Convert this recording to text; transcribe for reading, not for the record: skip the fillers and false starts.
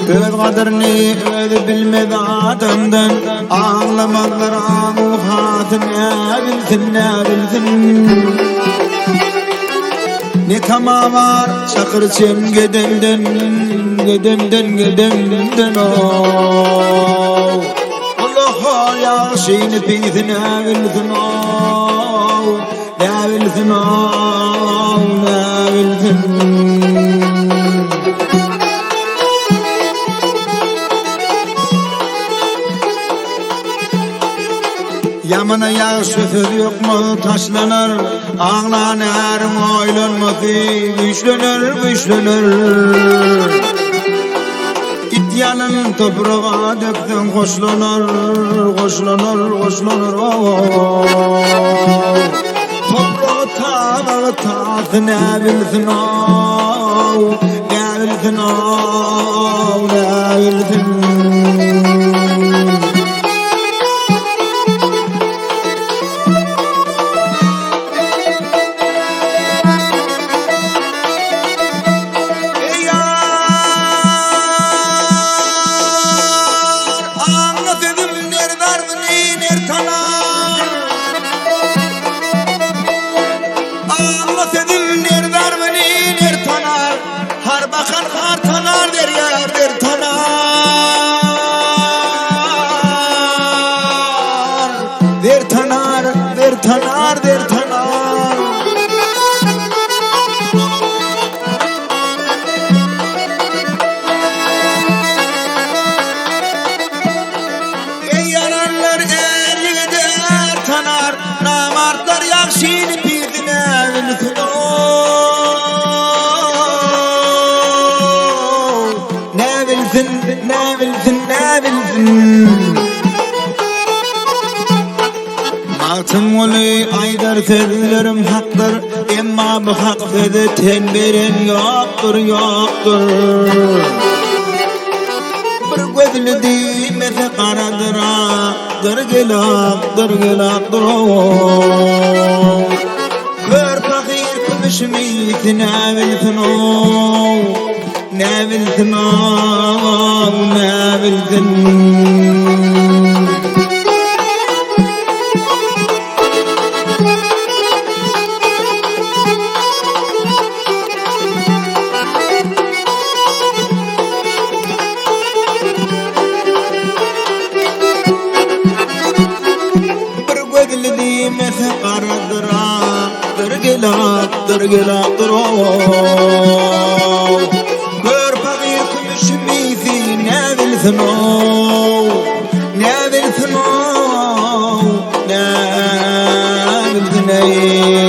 öz kadrini öz bilmedi adamdan ağlamalar ağul hatı ne bilsin ne tamam var çakır çem gedenden Allah ya şeyini bilsin ne bilsin Yamana yağış söz yok mu taşlanır ağlanır oylanmadı güçlenir İt yanın toprağa döktün koşlanır Toprağı tağı ne bilsin Der tanar Ey yaranlar er der tanar namartlar yakşini birdine bilsin ne bilsin Altın oluy aydar sözlerim haktır Emma bu hak sözü ten veren yoktur Bir gözlü değmese karadır Dır gelaktır Kör fakir kümüşümüyse ne bilsin Ne bilsin Dır gelaktır Kör fakir kümüşümüyse ne bilsin Ne bilsin ey